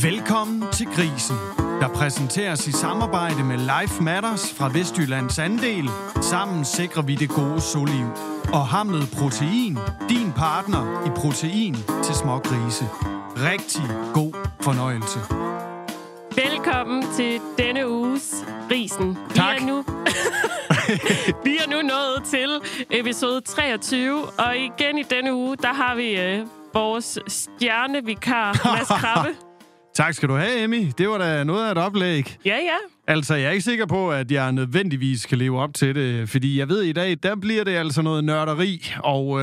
Velkommen til Grisen, der præsenteres i samarbejde med Life Matters fra Vestjyllands Andel. Sammen sikrer vi det gode soliv. Og Hamlet Protein, din partner i protein til små grise. Rigtig god fornøjelse. Velkommen til denne uges Grisen. Tak. Vi er nu nået til episode 23, og igen i denne uge, der har vi vores stjernevikar, Mads Krabbe. Tak skal du have, Emmy. Det var da noget af et oplæg. Ja. Altså, jeg er ikke sikker på, at jeg nødvendigvis kan leve op til det, fordi jeg ved i dag, der bliver det altså noget nørderi, og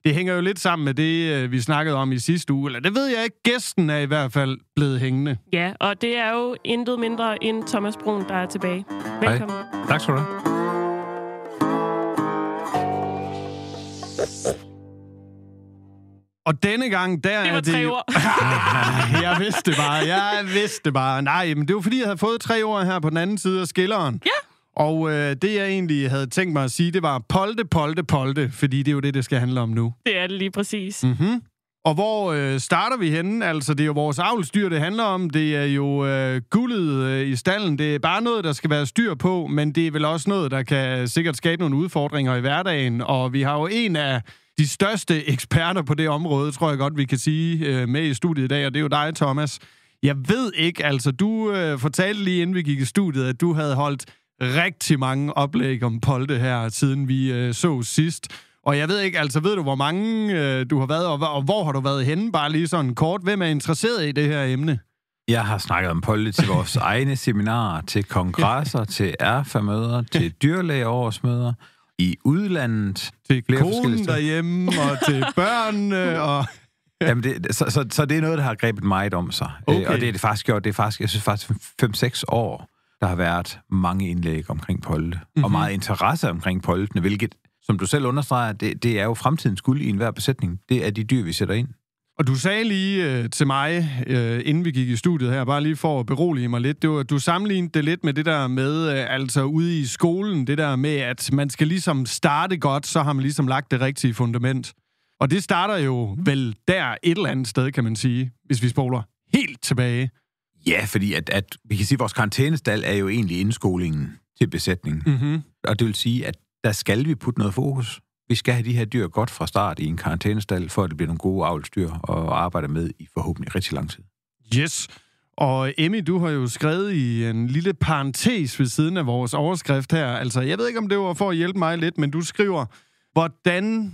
det hænger jo lidt sammen med det, vi snakkede om i sidste uge. Eller det ved jeg ikke. Gæsten er i hvert fald blevet hængende. Ja, og det er jo intet mindre end Thomas Brun, der er tilbage. Velkommen. Hej. Tak skal du have. Og denne gang, der det var er det... 3 år. Jeg vidste det bare. Nej, men det var fordi, jeg havde fået 3 år her på den anden side af skilleren. Ja. Og det, jeg egentlig havde tænkt mig at sige, det var polte, fordi det er jo det skal handle om nu. Det er det lige præcis. Mm-hmm. Og hvor starter vi henne? Altså, det er jo vores avlsdyr, det handler om. Det er jo guldet i stallen. Det er bare noget, der skal være styr på, men det er vel også noget, der kan sikkert skabe nogle udfordringer i hverdagen. Og vi har jo en af de største eksperter på det område, tror jeg godt, vi kan sige, med i studiet i dag, og det er jo dig, Thomas. Jeg ved ikke, altså, du fortalte lige, inden vi gik i studiet, at du havde holdt rigtig mange oplæg om polte her, siden vi så sidst. Og jeg ved ikke, altså, ved du, hvor mange du har været, og hvor har du været henne? Bare lige sådan kort. Hvem er interesseret i det her emne? Jeg har snakket om polte til vores egne seminarer, til kongresser, til RFA-møder, til dyrlægeårsmøder, i udlandet. Til konen derhjemme, og til børnene, og... Jamen, så det er noget, der har grebet meget om sig. Okay. Og det er det faktisk gjort. Det er faktisk, jeg synes faktisk, 5-6 år, der har været mange indlæg omkring polte. Mm-hmm. Og meget interesse omkring poltene, hvilket, som du selv understreger, det er jo fremtidens guld i enhver besætning. Det er de dyr, vi sætter ind. Og du sagde lige til mig, inden vi gik i studiet her, bare lige for at berolige mig lidt, det var, du sammenlignede det lidt med det der med, altså ude i skolen, det der med, at man skal ligesom starte godt, så har man ligesom lagt det rigtige fundament. Og det starter jo vel der et eller andet sted, kan man sige, hvis vi spoler helt tilbage. Ja, fordi at vi kan sige, at vores karantænestal er jo egentlig indskolingen til besætningen. Mm-hmm. Og det vil sige, at der skal vi putte noget fokus. Vi skal have de her dyr godt fra start i en karantænestal, for at det bliver nogle gode avlsdyr og arbejde med i forhåbentlig rigtig lang tid. Yes. Og Emmy, du har jo skrevet i en lille parentes ved siden af vores overskrift her. Altså, jeg ved ikke, om det var for at hjælpe mig lidt, men du skriver, hvordan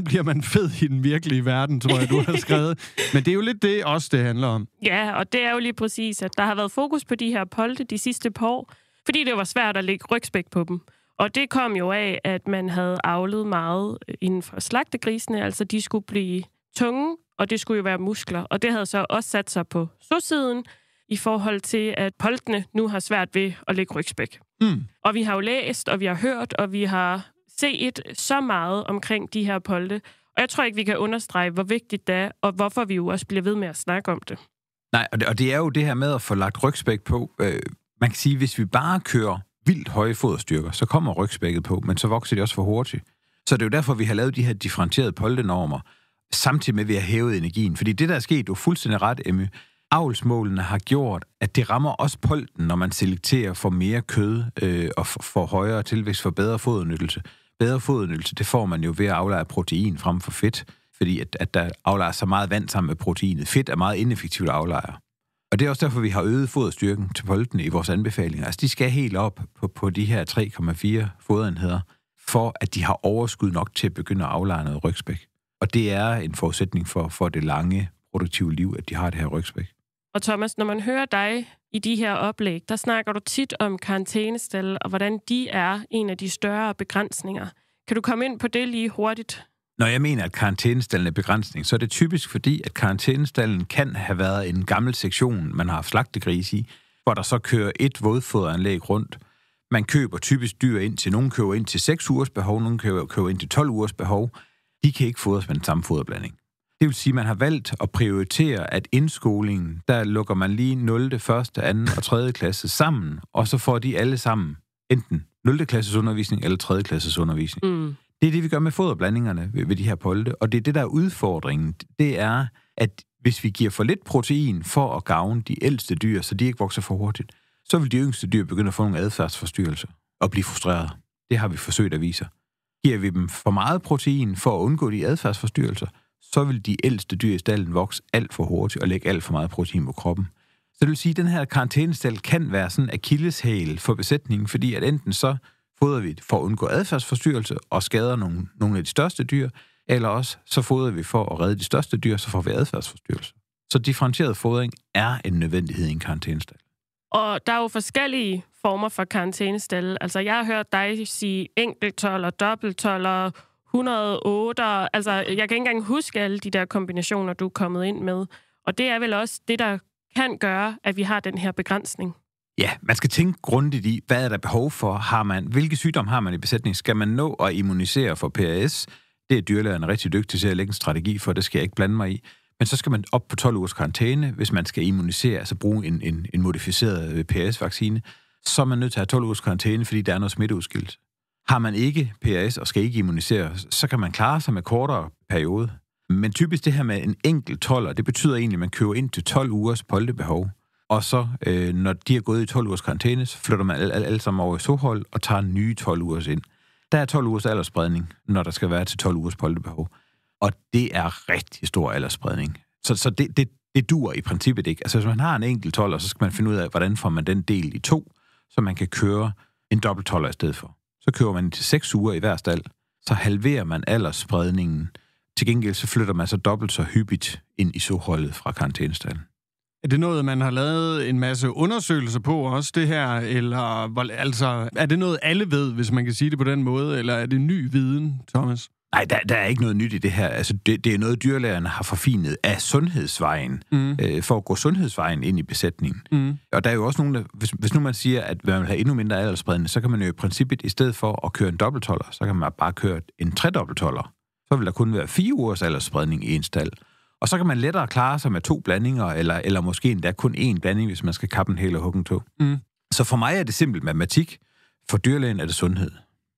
bliver man fed i den virkelige verden, tror jeg, du har skrevet. Men det er jo lidt det også, det handler om. Ja, og det er jo lige præcis, at der har været fokus på de her polte de sidste par år, fordi det var svært at lægge rygspæk på dem. Og det kom jo af, at man havde avlet meget inden for slagtegrisene, altså de skulle blive tunge, og det skulle jo være muskler. Og det havde så også sat sig på så-siden i forhold til, at poltene nu har svært ved at lægge rygspæk. Mm. Og vi har jo læst, og vi har hørt, og vi har set så meget omkring de her polte. Og jeg tror ikke, vi kan understrege, hvor vigtigt det er, og hvorfor vi jo også bliver ved med at snakke om det. Nej, og det er jo det her med at få lagt rygspæk på. Man kan sige, hvis vi bare kører vildt høje foderstyrker, så kommer rygspækket på, men så vokser de også for hurtigt. Så det er jo derfor, vi har lavet de her differentierede poltenormer, samtidig med, at vi har hævet energien. Fordi det, der er sket, du er fuldstændig ret, Emmy. Avlsmålene har gjort, at det rammer også polten, når man selekterer for mere kød og for højere tilvækst, for bedre fodernyttelse. Bedre fodernyttelse, det får man jo ved at aflejre protein frem for fedt, fordi at der aflejer så meget vand sammen med proteinet. Fedt er meget ineffektivt at aflejre. Og det er også derfor, vi har øget foderstyrken til poltene i vores anbefalinger. Altså, de skal helt op på de her 3,4 foderenheder, for at de har overskud nok til at begynde at aflejre noget rygspæk. Og det er en forudsætning for det lange, produktive liv, at de har det her rygspæk. Og Thomas, når man hører dig i de her oplæg, der snakker du tit om karantænestal, og hvordan de er en af de større begrænsninger. Kan du komme ind på det lige hurtigt? Når jeg mener, at karantænestallen er begrænsning, så er det typisk fordi, at karantænestallen kan have været en gammel sektion, man har haft slagtegris i, hvor der så kører et vådfoderanlæg rundt. Man køber typisk dyr ind til, nogen køber ind til 6 ugers behov, nogen køber ind til 12 ugers behov. De kan ikke fodres med den samme foderblanding. Det vil sige, at man har valgt at prioritere, at indskolingen, der lukker man lige 0., 1., 2. og 3. klasse sammen, og så får de alle sammen enten 0. klasses undervisning eller 3. klasses undervisning. Mm. Det er det, vi gør med foderblandingerne ved de her polte, og det er det, der er udfordringen. Det er, at hvis vi giver for lidt protein for at gavne de ældste dyr, så de ikke vokser for hurtigt, så vil de yngste dyr begynde at få nogle adfærdsforstyrrelser og blive frustrerede. Det har vi forsøgt at vise. Giver vi dem for meget protein for at undgå de adfærdsforstyrrelser, så vil de ældste dyr i stalden vokse alt for hurtigt og lægge alt for meget protein på kroppen. Så det vil sige, at den her karantænestal kan være sådan en akilleshæl for besætningen, fordi at enten så fodrer vi for at undgå adfærdsforstyrrelse og skader nogle af de største dyr, eller også så fodrer vi for at redde de største dyr, så får vi adfærdsforstyrrelse. Så differentieret fodring er en nødvendighed i en karantænestal. Og der er jo forskellige former for karantænestal. Altså, jeg har hørt dig sige enkelttoller, dobbelttoller, 108. Altså, jeg kan ikke engang huske alle de der kombinationer, du er kommet ind med. Og det er vel også det, der kan gøre, at vi har den her begrænsning. Ja, man skal tænke grundigt i, hvad er der behov for? Hvilke sygdomme har man i besætning? Skal man nå at immunisere for PRS? Det er dyrlægerne rigtig dygtige til at lægge en strategi for, det skal jeg ikke blande mig i. Men så skal man op på 12 ugers karantæne, hvis man skal immunisere, altså bruge en modificeret PRS-vaccine, så er man nødt til at have 12 ugers karantæne, fordi der er noget smitteudskilt. Har man ikke PRS og skal ikke immunisere, så kan man klare sig med kortere periode. Men typisk det her med en enkelt toller, det betyder egentlig, at man køber ind til 12 ugers poltebehov. Og så, når de er gået i 12 ugers karantæne, så flytter man alle sammen over i sohold og tager nye 12 ugers ind. Der er 12 ugers aldersspredning, når der skal være til 12 ugers poltebehov. Og det er rigtig stor aldersspredning. Så det duer i princippet ikke. Altså, hvis man har en enkelt toller, så skal man finde ud af, hvordan får man den del i 2, så man kan køre en dobbelttoller i stedet for. Så kører man til 6 uger i hver stald, så halverer man aldersspredningen. Til gengæld så flytter man så dobbelt så hyppigt ind i soholdet fra karantænestallen. Er det noget, man har lavet en masse undersøgelser på også, det her? Eller altså, er det noget, alle ved, hvis man kan sige det på den måde? Eller er det ny viden, Thomas? Nej, der er ikke noget nyt i det her. Altså, det er noget, dyrlægerne har forfinet af sundhedsvejen, for at gå sundhedsvejen ind i besætningen. Og der er jo også nogen, der, hvis nu man siger, at man vil have endnu mindre aldersspredning, så kan man jo i princippet, i stedet for at køre en dobbelttoller, så kan man bare køre en tredobbelttoller. Så vil der kun være 4 ugers aldersspredning i en stald. Og så kan man lettere klare sig med 2 blandinger, eller måske endda kun 1 blanding, hvis man skal kappe en hel og hugge en tå. Så for mig er det simpelt matematik. For dyrlægen er det sundhed.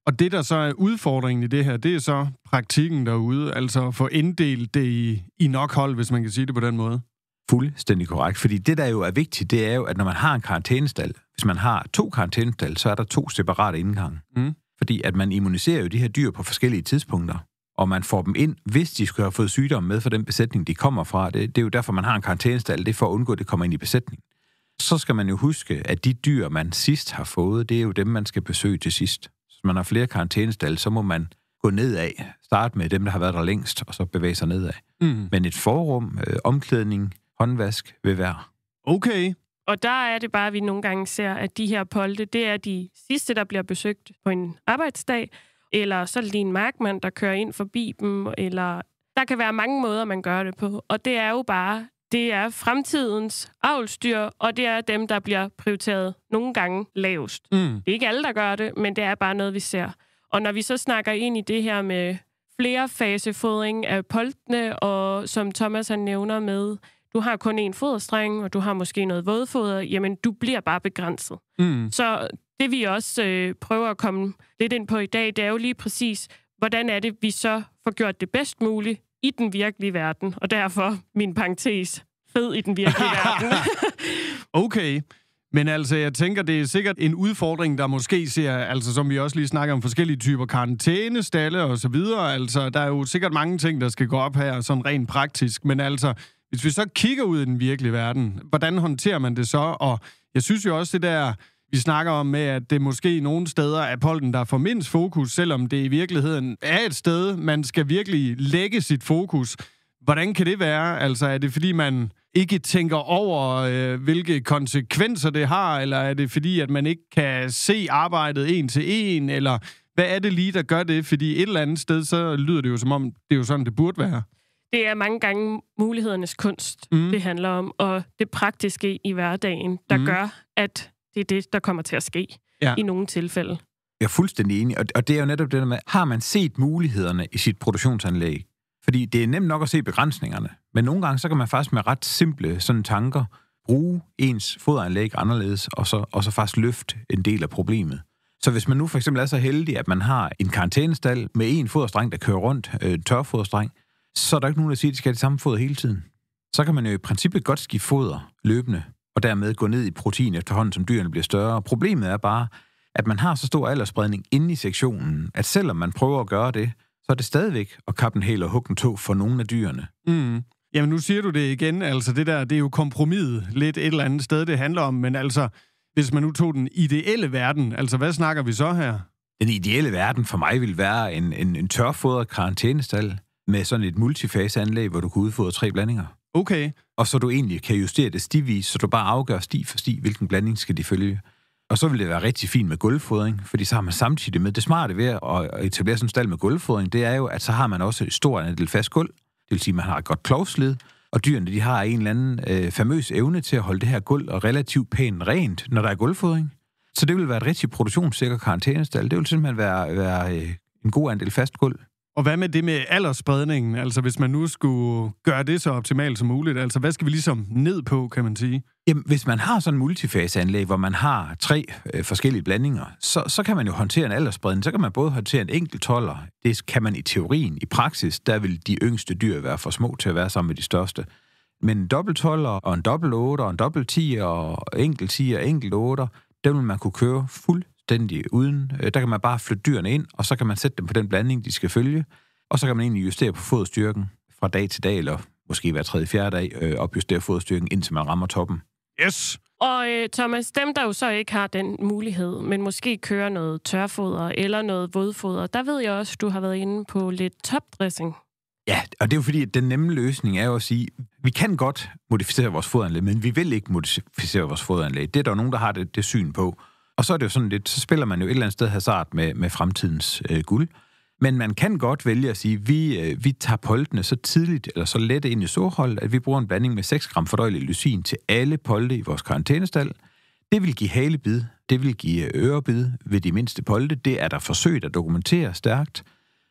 Og det, der så er udfordringen i det her, det er så praktikken derude, altså at få inddelt det i nok hold, hvis man kan sige det på den måde. Fuldstændig korrekt, fordi det, der jo er vigtigt, det er jo, at når man har en karantænestal, hvis man har 2 karantænestal, så er der 2 separate indgange. Fordi at man immuniserer jo de her dyr på forskellige tidspunkter, og man får dem ind, hvis de skulle have fået sygdom med for den besætning, de kommer fra. Det er jo derfor, man har en karantænestal, det er for at undgå, at det kommer ind i besætningen. Så skal man jo huske, at de dyr, man sidst har fået, det er jo dem, man skal besøge til sidst. Hvis man har flere karantænestal, så må man gå nedad. Starte med dem, der har været der længst, og så bevæge sig nedad. Men et forrum, omklædning, håndvask vil være. Okay. Og der er det bare, at vi nogle gange ser, at de her polte, det er de sidste, der bliver besøgt på en arbejdsdag, eller så er det en markmand, der kører ind forbi dem, eller der kan være mange måder, man gør det på. Og det er jo bare, det er fremtidens avlsdyr, og det er dem, der bliver prioriteret nogle gange lavest. Det er ikke alle, der gør det, men det er bare noget, vi ser. Og når vi så snakker ind i det her med flerfasefodring af poltene, og som Thomas han nævner med, du har kun 1 foderstreng, og du har måske noget vådfoder, jamen du bliver bare begrænset. Så det vi også prøver at komme lidt ind på i dag, det er jo lige præcis, hvordan er det, vi så får gjort det bedst muligt i den virkelige verden. Og derfor min parentes, fed i den virkelige verden. Okay. Men altså, jeg tænker, det er sikkert en udfordring, der måske ser, altså som vi også lige snakker om, forskellige typer karantænestalle og så videre. Altså, der er jo sikkert mange ting, der skal gå op her, sådan rent praktisk. Men altså, hvis vi så kigger ud i den virkelige verden, hvordan håndterer man det så? Og jeg synes jo også, det der, vi snakker om med, at det måske nogle steder er polten, der får mindst fokus, selvom det i virkeligheden er et sted, man skal virkelig lægge sit fokus. Hvordan kan det være? Altså, er det fordi, man ikke tænker over, hvilke konsekvenser det har, eller er det fordi, at man ikke kan se arbejdet 1 til 1, eller hvad er det lige, der gør det? Fordi et eller andet sted, så lyder det jo som om, det er jo sådan, det burde være. Det er mange gange mulighedernes kunst, det handler om, og det praktiske i hverdagen, der gør, at det er det, der kommer til at ske i nogle tilfælde. Jeg er fuldstændig enig, og det er jo netop det der med, har man set mulighederne i sit produktionsanlæg? Fordi det er nemt nok at se begrænsningerne, men nogle gange så kan man faktisk med ret simple sådan tanker bruge ens foderanlæg anderledes, og så faktisk løfte en del af problemet. Så hvis man nu for eksempel er så heldig, at man har en karantænestal med 1 foderstreng, der kører rundt, tørfoderstreng, så er der ikke nogen, der siger, at de skal have det samme foder hele tiden. så kan man jo i princippet godt skifte foder løbende, og dermed gå ned i protein efterhånden, som dyrene bliver større. Problemet er bare, at man har så stor aldersspredning inde i sektionen, at selvom man prøver at gøre det, så er det stadigvæk at kappe en hæl og hugge en tå for nogle af dyrene. Mm. Jamen, nu siger du det igen, altså det er jo kompromiset lidt et eller andet sted, det handler om, men altså, hvis man nu tog den ideelle verden, altså hvad snakker vi så her? Den ideelle verden for mig vil være en tørfodret karantænestal med sådan et multifaseanlæg, hvor du kan udfodre 3 blandinger. Okay. Og så du egentlig kan justere det stivis, så du bare afgør sti for sti, hvilken blanding skal de følge. Og så vil det være rigtig fint med gulvfodring, fordi så har man samtidig med det smarte ved at etablere sådan en stald med gulvfodring, det er jo, at så har man også et stort andel fast gulv. Det vil sige, at man har et godt klovslid, og dyrene de har en eller anden famøs evne til at holde det her gulv og relativt pænt rent, når der er gulvfodring. Så det vil være et rigtig produktionssikker karantænestal. Det vil simpelthen være en god andel fast gulv. Og hvad med det med aldersspredningen? Altså hvis man nu skulle gøre det så optimalt som muligt, altså hvad skal vi ligesom ned på, kan man sige? Jamen, hvis man har sådan en multifaseanlæg, hvor man har 3 forskellige blandinger, så kan man jo håndtere en aldersspredning. Så kan man både håndtere en enkelt tolder. Det kan man i teorien. I praksis, der vil de yngste dyr være for små til at være sammen med de største. Men en dobbelt tolder og en dobbelt 8 og en dobbelt 10 og enkelt 10 og enkelt 8, dem vil man kunne køre fuldstændig uden. Der kan man bare flytte dyrene ind, og så kan man sætte dem på den blanding, de skal følge. Og så kan man egentlig justere på foderstyrken fra dag til dag, eller måske hver 3.-4. dag, opjustere foderstyrken, indtil man rammer toppen. Yes! Og Thomas, dem der jo så ikke har den mulighed, men måske kører noget tørfoder eller noget vådfoder, der ved jeg også, du har været inde på lidt topdressing. Ja, og det er jo fordi, at den nemme løsning er jo at sige, vi kan godt modificere vores foderanlæg, men vi vil ikke modificere vores foderanlæg. Det er der nogen, der har det syn på. Og så er det jo sådan lidt, så spiller man jo et eller andet sted hasard med fremtidens guld. Men man kan godt vælge at sige, at vi tager poltene så tidligt eller så let ind i sårholdet, at vi bruger en blanding med 6 gram fordøjelig lysin til alle polte i vores karantænestal. Det vil give halebid, det vil give ørebid ved de mindste polte. Det er der forsøgt at dokumentere stærkt.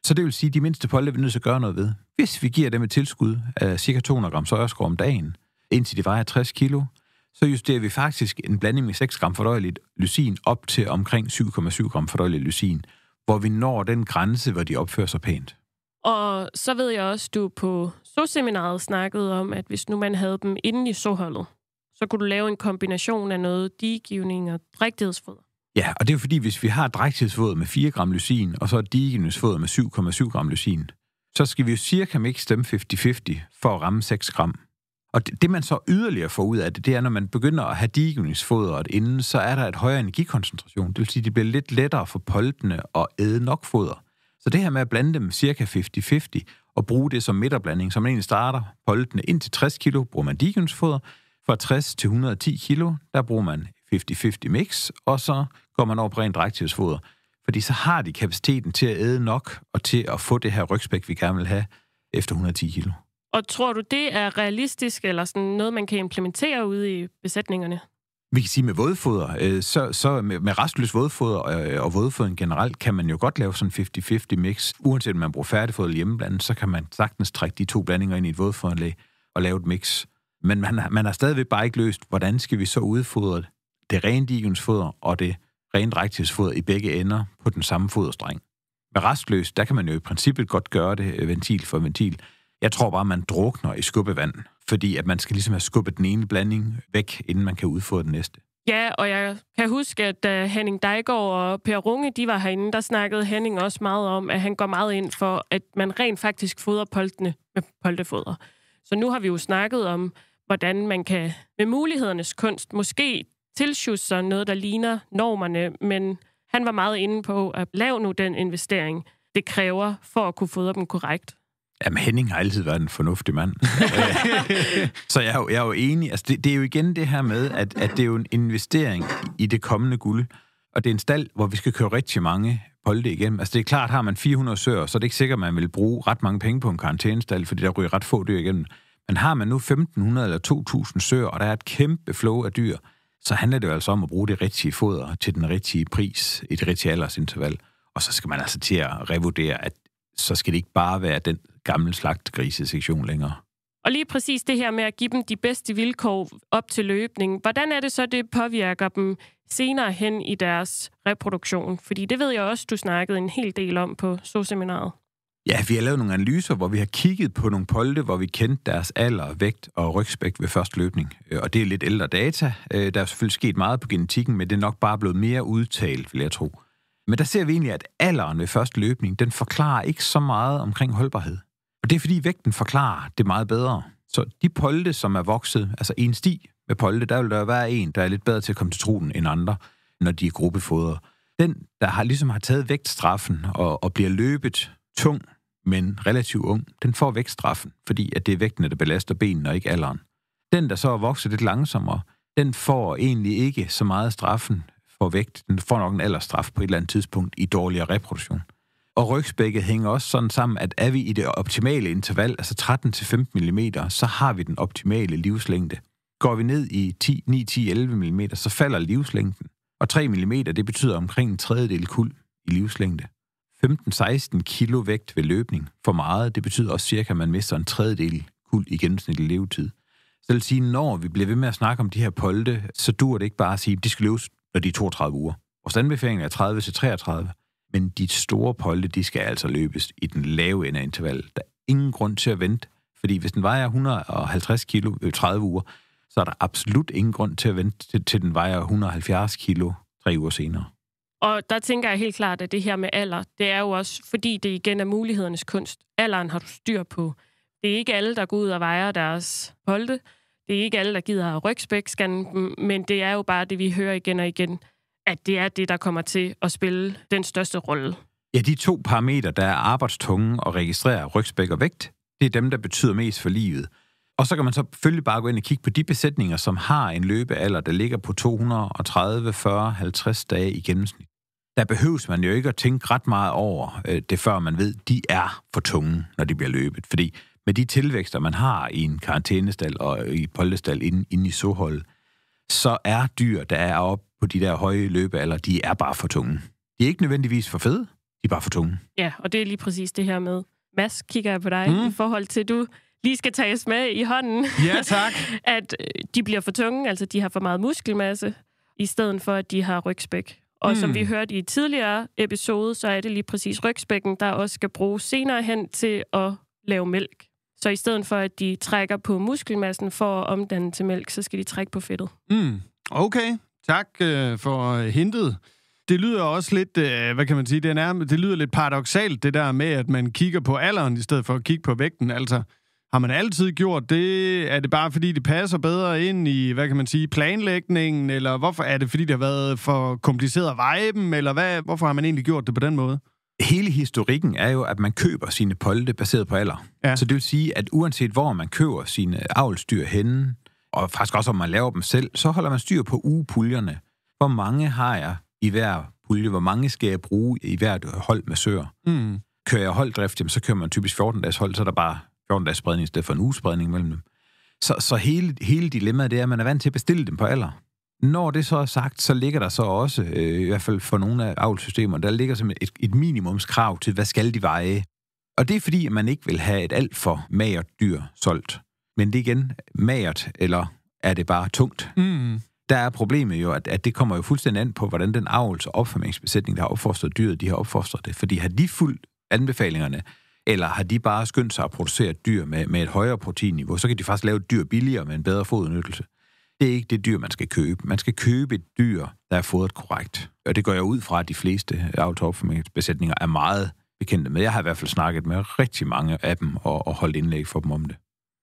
Så det vil sige, at de mindste polte vil nødt til at gøre noget ved. Hvis vi giver dem et tilskud af ca. 200 gram sojaskrå om dagen, indtil de vejer 60 kilo, så justerer vi faktisk en blanding med 6 gram fordøjeligt lysin op til omkring 7,7 gram fordøjeligt lysin, hvor vi når den grænse, hvor de opfører sig pænt. Og så ved jeg også, du på SOS-seminaret snakkede om, at hvis nu man havde dem inde i såholdet, så kunne du lave en kombination af noget diegivning og drægtighedsfoder. Ja, og det er jo fordi, hvis vi har drægtighedsfoder med 4 gram lysin, og så et diegivningsfoder med 7,7 gram lysin, så skal vi jo cirka mixe dem 50-50 for at ramme 6 gram. Og det man så yderligere får ud af det, det er, når man begynder at have diegivningsfoderet inden, så er der et højere energikoncentration. Det vil sige, at det bliver lidt lettere for poltene at æde nok foder. Så det her med at blande dem cirka 50-50 og bruge det som midterblanding, så man egentlig starter poltene ind til 60 kilo, bruger man diegivningsfoder. Fra 60 til 110 kilo, der bruger man 50-50 mix, og så går man over på rent drægtighedsfoder. Fordi så har de kapaciteten til at æde nok, og til at få det her rygspæk, vi gerne vil have efter 110 kilo. Og tror du, det er realistisk, eller sådan noget, man kan implementere ude i besætningerne? Vi kan sige med vådfoder, så med restløs vådfoder og vådfodring generelt, kan man jo godt lave sådan 50-50 mix. Uanset om man bruger færdigfoder eller hjemmeblandet, så kan man sagtens trække de 2 blandinger ind i et vådfoderanlæg og lave et mix. Men man har stadigvæk bare ikke løst, hvordan skal vi så udfodre det rene diegivningsfoder og det rene drægtighedsfoder i begge ender på den samme foderstreng. Med restløs, der kan man jo i princippet godt gøre det ventil for ventil. Jeg tror bare, man drukner i skubbevand, fordi at man skal ligesom have skubbet den ene blanding væk, inden man kan udfodre den næste. Ja, og jeg kan huske, at da Henning Dejgaard og Per Runge, de var herinde, der snakkede Henning også meget om, at han går meget ind for, at man rent faktisk fodrer poltene med poltefoder. Så nu har vi jo snakket om, hvordan man kan med mulighedernes kunst måske tilsjusse sig noget, der ligner normerne, men han var meget inde på at lave nu den investering, det kræver for at kunne fodre dem korrekt. Jamen, Henning har altid været en fornuftig mand. Så jeg er jo enig. Altså, det er jo igen det her med, at det er jo en investering i det kommende guld, og det er en stald, hvor vi skal køre rigtig mange polte igennem. Altså, det er klart, har man 400 søer, så er det ikke sikkert, at man vil bruge ret mange penge på en karantænestald, fordi der ryger ret få dyr igennem. Men har man nu 1.500 eller 2.000 søer, og der er et kæmpe flow af dyr, så handler det jo altså om at bruge det rigtige foder til den rigtige pris i det rigtige aldersinterval. Og så skal man altså til at revurdere, at så skal det ikke bare være den gamle slagtegrisesektion længere. Og lige præcis det her med at give dem de bedste vilkår op til løbning, hvordan er det så, det påvirker dem senere hen i deres reproduktion? Fordi det ved jeg også, du snakkede en hel del om på SOS-seminaret. Ja, vi har lavet nogle analyser, hvor vi har kigget på nogle polte, hvor vi kendte deres alder, vægt og rygspæk ved første løbning. Og det er lidt ældre data. Der er selvfølgelig sket meget på genetikken, men det er nok bare blevet mere udtalt, vil jeg tro. Men der ser vi egentlig, at alderen ved første løbning, den forklarer ikke så meget omkring holdbarhed. Og det er fordi vægten forklarer det meget bedre. Så de polte, som er vokset, altså en sti med polte, der vil der være en, der er lidt bedre til at komme til truten end andre, når de er gruppefodret. Den, der ligesom har taget vægtstraffen og bliver løbet tung, men relativt ung, den får vægtstraffen, fordi at det er vægtene, der belaster benene og ikke alderen. Den, der så er vokset lidt langsommere, den får egentlig ikke så meget straffen for vægt. Den får nok en aldersstraf på et eller andet tidspunkt i dårligere reproduktion. Og rygspækket hænger også sådan sammen, at er vi i det optimale interval, altså 13-15 mm, så har vi den optimale livslængde. Går vi ned i 9-10-11 mm, så falder livslængden. Og 3 mm, det betyder omkring en tredjedel kuld i livslængde. 15-16 kilo vægt ved løbning for meget, det betyder også cirka, at man mister en tredjedel kuld i gennemsnitlig levetid. Så det vil sige, når vi bliver ved med at snakke om de her polte, så duer det ikke bare at sige, at de skal løbes, når de er 32 uger. Vores anbefaling er 30-33, men de store polte, de skal altså løbes i den lave ende af intervallet. Der er ingen grund til at vente, fordi hvis den vejer 150 kilo ved 30 uger, så er der absolut ingen grund til at vente, til den vejer 170 kilo 3 uger senere. Og der tænker jeg helt klart, at det her med alder, det er jo også, fordi det igen er mulighedernes kunst. Alderen har du styr på. Det er ikke alle, der går ud og vejer deres polte. Det er ikke alle, der gider rygspækscannen dem, men det er jo bare det, vi hører igen og igen, at det er det, der kommer til at spille den største rolle. Ja, de 2 parametre, der er arbejdstunge og registrerer rygspæk og vægt, det er dem, der betyder mest for livet. Og så kan man så selvfølgelig bare gå ind og kigge på de besætninger, som har en løbealder, der ligger på 230, 40, 50 dage i gennemsnit. Der behøves man jo ikke at tænke ret meget over det, før man ved, de er for tunge, når de bliver løbet. Fordi med de tilvækster, man har i en karantænestal og i poltestal inde i soholdet, så er dyr, der er oppe på de der høje løbealder, de er bare for tunge. De er ikke nødvendigvis for fede, de er bare for tunge. Ja, og det er lige præcis det her med. Mads, kigger jeg på dig i forhold til, du lige skal tages med i hånden. Ja, tak. At de bliver for tunge, altså de har for meget muskelmasse, i stedet for, at de har rygspæk. Og som vi hørte i tidligere episode, så er det lige præcis rygspækken, der også skal bruges senere hen til at lave mælk. Så i stedet for, at de trækker på muskelmassen for at omdanne til mælk, så skal de trække på fedtet. Okay, tak for hintet. Det lyder også lidt, hvad kan man sige, det lyder lidt paradoksalt, det der med, at man kigger på alderen, i stedet for at kigge på vægten. Altså, har man altid gjort det? Er det bare, fordi det passer bedre ind i, hvad kan man sige, planlægningen? Eller hvorfor er det, fordi det har været for kompliceret at veje dem? Eller hvorfor har man egentlig gjort det på den måde? Hele historikken er jo, at man køber sine polte baseret på alder. Ja. Så det vil sige, at uanset hvor man køber sine avlsdyr henne, og faktisk også om man laver dem selv, så holder man styr på ugepuljerne. Hvor mange har jeg i hver pulje? Hvor mange skal jeg bruge i hvert hold med søer? Kører jeg holddrift, så kører man typisk 14-dages hold, så er der bare 14-dages spredning i stedet for en ugespredning mellem dem. Så hele dilemmaet, det er, at man er vant til at bestille dem på alder. Når det så er sagt, så ligger der så også, i hvert fald for nogle af avlsystemerne, der ligger simpelthen et minimumskrav til, hvad skal de veje. Og det er fordi, at man ikke vil have et alt for magert dyr solgt. Men det er igen magert, eller er det bare tungt? Der er problemet jo, at det kommer jo fuldstændig an på, hvordan den avls- og opformeringsbesætning, der har opfostret dyret, de har opfostret det. Fordi har de fulgt anbefalingerne, eller har de bare skyndt sig at producere et dyr med et højere proteinniveau, så kan de faktisk lave et dyr billigere med en bedre fodudnyttelse. Det er ikke det dyr, man skal købe. Man skal købe et dyr, der er fodret korrekt. Og det går jeg ud fra, at de fleste avls- og opformeringsbesætninger er meget bekendte med. Jeg har i hvert fald snakket med rigtig mange af dem og holdt indlæg for dem om det.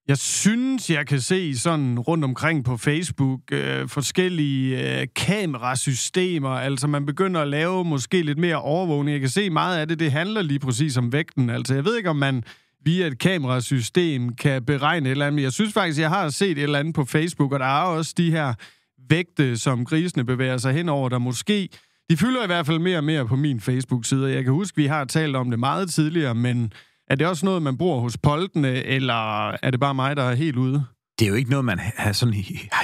Jeg synes, jeg kan se sådan rundt omkring på Facebook forskellige kamerasystemer. Altså, man begynder at lave måske lidt mere overvågning. Jeg kan se meget af det handler lige præcis om vægten. Altså, jeg ved ikke, om man via et kamerasystem kan beregne et eller andet. Men jeg synes faktisk, jeg har set et eller andet på Facebook, og der er også de her vægte, som grisene bevæger sig henover, der måske... De fylder i hvert fald mere og mere på min Facebook-side. Jeg kan huske, vi har talt om det meget tidligere, men er det også noget, man bruger hos poltene, eller er det bare mig, der er helt ude? Det er jo ikke noget, man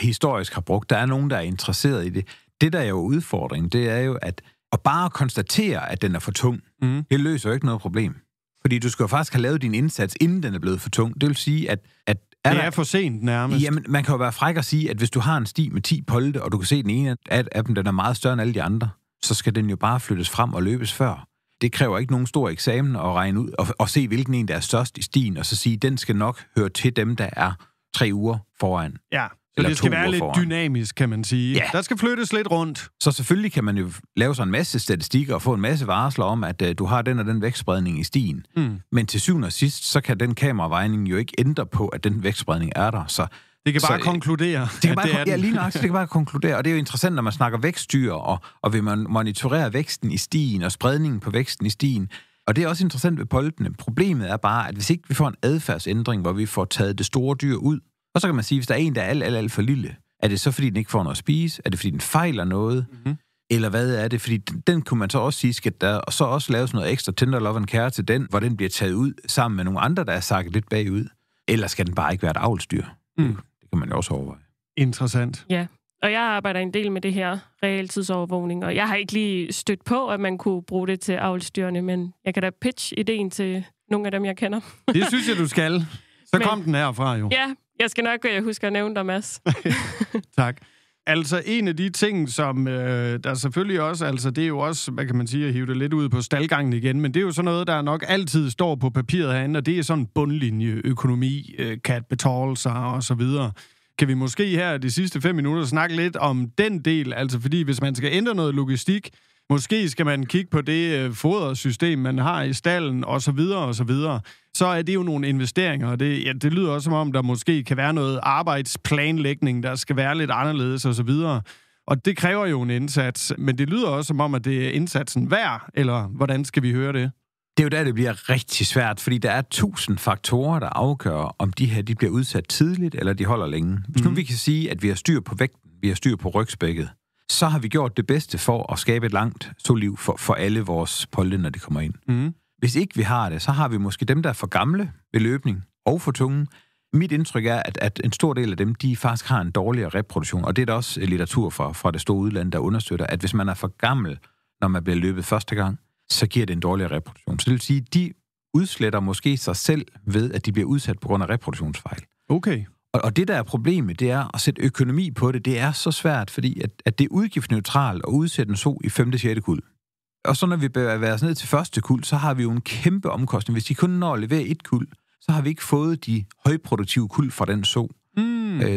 historisk har brugt. Der er nogen, der er interesseret i det. Det, der er jo udfordringen, det er jo, at bare konstatere, at den er for tung, det løser jo ikke noget problem. Fordi du skal jo faktisk have lavet din indsats, inden den er blevet for tung. Det vil sige, at det er for sent nærmest. Jamen, man kan jo være fræk at sige, at hvis du har en sti med 10 polte, og du kan se, at den ene af dem, den er meget større end alle de andre, så skal den jo bare flyttes frem og løbes før. det kræver ikke nogen stor eksamen at regne ud, og se, hvilken en, der er størst i stien, og så sige, den skal nok høre til dem, der er 3 uger foran. Ja, så det skal være lidt foran. Dynamisk, kan man sige. Ja. Der skal flyttes lidt rundt. Så selvfølgelig kan man jo lave sådan en masse statistikker og få en masse varsler om, at du har den og den vækstspredning i stien. Men til syvende og sidst, så kan den kameravejning jo ikke ændre på, at den vækstspredning er der. Så det kan bare konkludere, lige nok, det kan bare konkludere. Og det er jo interessant, når man snakker vækstdyr, og vil man monitorere væksten i stien og spredningen på væksten i stien. Og det er også interessant ved poltene. Problemet er bare, at hvis ikke vi får en adfærdsændring, hvor vi får taget det store dyr ud, og så kan man sige, hvis der er en, der er alt for lille, er det så, fordi den ikke får noget at spise? Er det, fordi den fejler noget? Mm-hmm. Eller hvad er det? Fordi den kunne man så også sige, skal der så også laves noget ekstra tender love and care til den, hvor den bliver taget ud sammen med nogle andre, der er sakket lidt bagud? Eller skal den bare ikke være et avlsdyr? Det kan man jo også overveje. Interessant. Ja, og jeg arbejder en del med det her realtidsovervågning, og jeg har ikke lige stødt på, at man kunne bruge det til avlsdyrene, men jeg kan da pitch ideen til nogle af dem, jeg kender. Det synes jeg, du skal. Så kom den herfra jo. Ja, jeg skal nok huske at nævne dig, Mads. Tak. Altså, en af de ting, som der selvfølgelig også, altså det er jo også, hvad kan man sige, at hive det lidt ud på staldgangen igen, men det er jo sådan noget, der nok altid står på papiret herinde, og det er sådan bundlinje, økonomi, kan betale sig og så videre. Kan vi måske her de sidste 5 minutter snakke lidt om den del, altså fordi hvis man skal ændre noget logistik, måske skal man kigge på det fodersystem, man har i stallen, og så videre, og så videre. Så er det jo nogle investeringer, og det lyder også som om, der måske kan være noget arbejdsplanlægning, der skal være lidt anderledes, og så videre. Og det kræver jo en indsats, men det lyder også som om, at det er indsatsen værd, eller hvordan skal vi høre det? Det er jo der, det bliver rigtig svært, fordi der er 1000 faktorer, der afgør, om de her de bliver udsat tidligt, eller de holder længe. Hvis nu vi kan sige, at vi har styr på vægten, vi har styr på rygspækket, så har vi gjort det bedste for at skabe et langt soliv for alle vores polte, når de kommer ind. Hvis ikke vi har det, så har vi måske dem, der er for gamle ved løbning og for tunge. Mit indtryk er, at en stor del af dem, de faktisk har en dårligere reproduktion, og det er der også litteratur fra det store udland, der understøtter, at hvis man er for gammel, når man bliver løbet første gang, så giver det en dårligere reproduktion. Så det vil sige, at de udsletter måske sig selv ved, at de bliver udsat på grund af reproduktionsfejl. Okay. Og det, der er problemet, det er at sætte økonomi på det. Det er så svært, fordi at det er udgiftsneutralt at udsætte en so i 5. og 6. kuld. Og så når vi bevæger os ned til første kuld, så har vi jo en kæmpe omkostning. Hvis de kun når at levere et kuld, så har vi ikke fået de højproduktive kuld fra den so.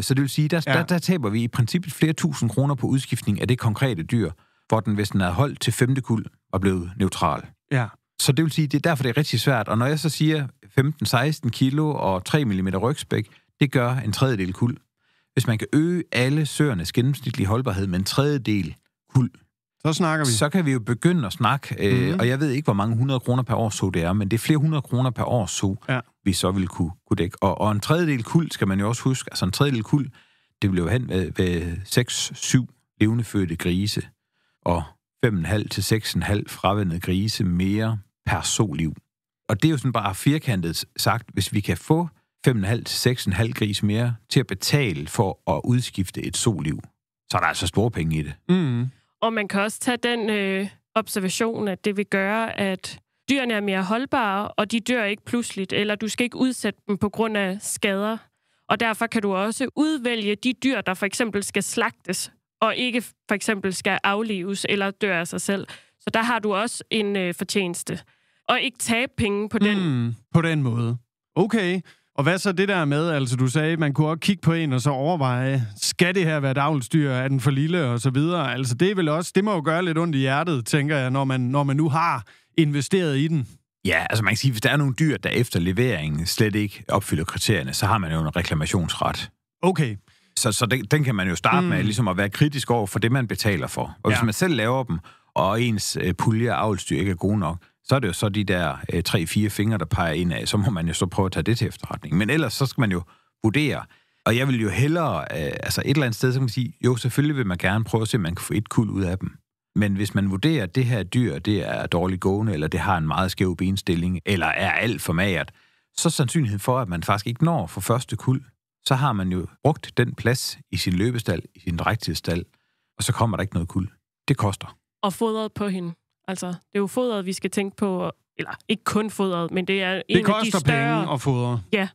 Så det vil sige, der taber vi i princippet flere tusind kroner på udskiftning af det konkrete dyr, hvor den, hvis den er holdt til 5. kuld, og blevet neutral. Ja. Så det vil sige, det er derfor, det er rigtig svært. Og når jeg så siger 15-16 kilo og 3 mm rygspæk, det gør en tredjedel kuld. Hvis man kan øge alle søernes gennemsnitlige holdbarhed med en tredjedel kuld, så snakker vi. Så kan vi jo begynde at snakke, og jeg ved ikke, hvor mange 100 kroner per år så det er, men det er flere 100 kroner per år så, vi så vil kunne dække. Og en tredjedel kuld skal man jo også huske, altså en tredjedel kuld, det vil jo hen ved 6-7 levendefødte grise, og 5,5 til 6,5 fravandede grise mere per soliv. Og det er jo sådan bare firkantet sagt, hvis vi kan få 5,5 til 6,5 gris mere til at betale for at udskifte et soliv, så er der altså store penge i det. Og man kan også tage den observation, at det vil gøre, at dyrene er mere holdbare, og de dør ikke pludseligt, eller du skal ikke udsætte dem på grund af skader. Og derfor kan du også udvælge de dyr, der for eksempel skal slagtes, og ikke for eksempel skal aflives eller dø af sig selv. Så der har du også en fortjeneste. Og ikke tabe penge på den. På den måde. Okay. Og hvad så det der med, altså du sagde, man kunne også kigge på en og så overveje, skal det her være et avlsdyr, er den for lille og så videre. Altså det er vel også, det må jo gøre lidt ondt i hjertet, tænker jeg, når man nu har investeret i den. Ja, altså man kan sige, hvis der er nogle dyr, der efter leveringen slet ikke opfylder kriterierne, så har man jo en reklamationsret. Okay. Så den kan man jo starte med ligesom at være kritisk over for det, man betaler for. Og hvis man selv laver dem, og ens pulje af avlsdyr ikke er gode nok, så er det jo så de der 3-4 fingre, der peger ind af, så må man jo så prøve at tage det til efterretning. Men ellers så skal man jo vurdere. Og jeg vil jo hellere, altså et eller andet sted, så kan man sige, jo, selvfølgelig vil man gerne prøve at se, om man kan få et kuld ud af dem. Men hvis man vurderer, at det her dyr, det er dårligt gående, eller det har en meget skæv benstilling, eller er alt for magert, så er sandsynligheden for, at man faktisk ikke når for første kuld, så har man jo brugt den plads i sin løbestal, i sin drægtighedsstald, og så kommer der ikke noget kuld. Det koster. Og fodret på hende. Altså, det er jo fodret, vi skal tænke på, eller ikke kun fodret, men det er en af de større... Det koster penge at fodre. Ja,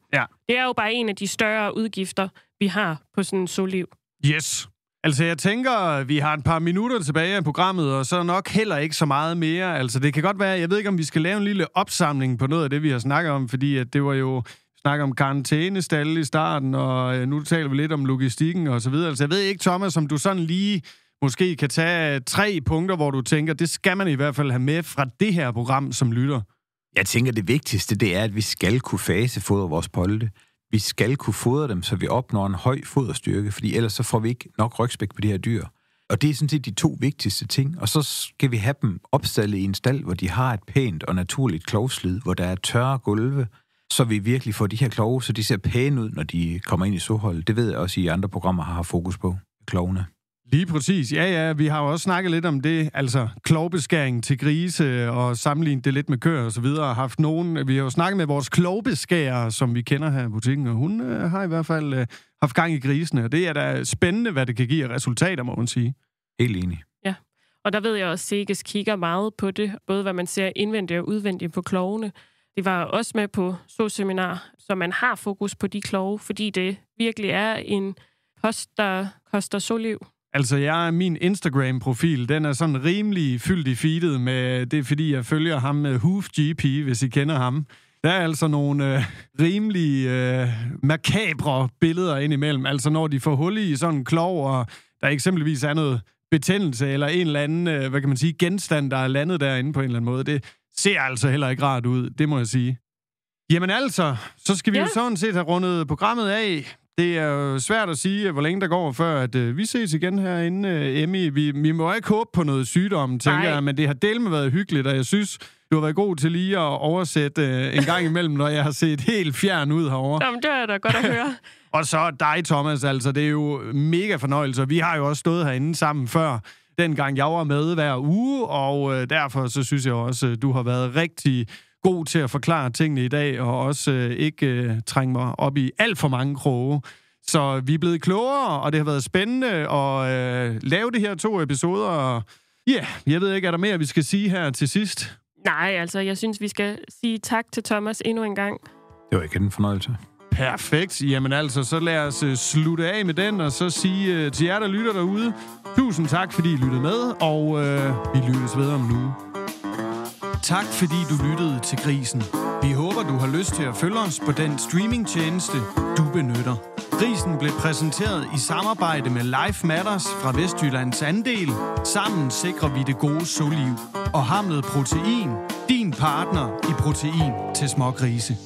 det er jo bare en af de større udgifter, vi har på sådan en soliv. Yes. Altså, jeg tænker, vi har et par minutter tilbage af programmet, og så nok heller ikke så meget mere. Altså, det kan godt være, jeg ved ikke, om vi skal lave en lille opsamling på noget af det, vi har snakket om, fordi at det var jo snakke om karantænestalle i starten, og nu taler vi lidt om logistikken og så videre. Altså, jeg ved ikke, Thomas, om du sådan lige måske kan tage 3 punkter, hvor du tænker, det skal man i hvert fald have med fra det her program som lytter. Jeg tænker, det vigtigste, det er, at vi skal kunne fasefodre vores polde. Vi skal kunne fodre dem, så vi opnår en høj foderstyrke, fordi ellers så får vi ikke nok rygspæk på de her dyr. Og det er sådan set de 2 vigtigste ting. Og så skal vi have dem opstallet i en stald, hvor de har et pænt og naturligt klovslid, hvor der er tørre gulve, så vi virkelig får de her klove, så de ser pæne ud, når de kommer ind i soholdet. Det ved jeg også, I andre programmer har fokus på, klovene. Lige præcis. Ja, vi har jo også snakket lidt om det, altså klovbeskæring til grise og sammenlignet det lidt med køer og så videre. Vi har jo snakket med vores klovbeskærer, som vi kender her i butikken, og hun har i hvert fald haft gang i grisene, og det er da spændende, hvad det kan give af resultater, må man sige. Helt enig. Ja, og der ved jeg også, at Seges kigger meget på det, både hvad man ser indvendigt og udvendigt på klovene. Det var også med på seminar, så man har fokus på de klove, fordi det virkelig er en post, der koster så liv. Altså, min Instagram-profil, den er sådan rimelig fyldt i feedet med, det er fordi, jeg følger ham med Hoof GP, hvis I kender ham. Der er altså nogle rimelig makabre billeder indimellem. Altså, når de får hul i sådan en klov, og der eksempelvis er noget betændelse, eller en eller anden, hvad kan man sige, genstand, der er landet derinde på en eller anden måde. Det ser altså heller ikke rart ud, det må jeg sige. Jamen altså, så skal vi jo sådan set have rundet programmet af. Det er jo svært at sige, hvor længe der går, før at vi ses igen herinde, Emmy. Vi må ikke håbe på noget sygdom, tænker jeg, men det har delt været hyggeligt, og jeg synes, du har været god til lige at oversætte en gang imellem, når jeg har set helt fjern ud herovre. Jamen, det er da godt at høre. Og så dig, Thomas, altså, det er jo mega fornøjelse. Vi har jo også stået herinde sammen før, dengang jeg var med hver uge, og derfor så synes jeg også, du har været rigtig god til at forklare tingene i dag, og også ikke trænge mig op i alt for mange kroge. Så vi er blevet klogere, og det har været spændende at lave de her 2 episoder. Og jeg ved ikke, er der mere, vi skal sige her til sidst? Nej, altså, jeg synes, vi skal sige tak til Thomas endnu en gang. Det var ikke en fornøjelse. Perfekt. Jamen altså, så lad os slutte af med den, og så sige til jer, der lytter derude, tusind tak, fordi I lyttede med, og vi lyttes ved om nu. Tak fordi du lyttede til Grisen. Vi håber, du har lyst til at følge os på den streamingtjeneste, du benytter. Grisen blev præsenteret i samarbejde med Life Matters fra Vestjyllands Andel. Sammen sikrer vi det gode soliv. Og Hamlet Protein, din partner i protein til smågrise.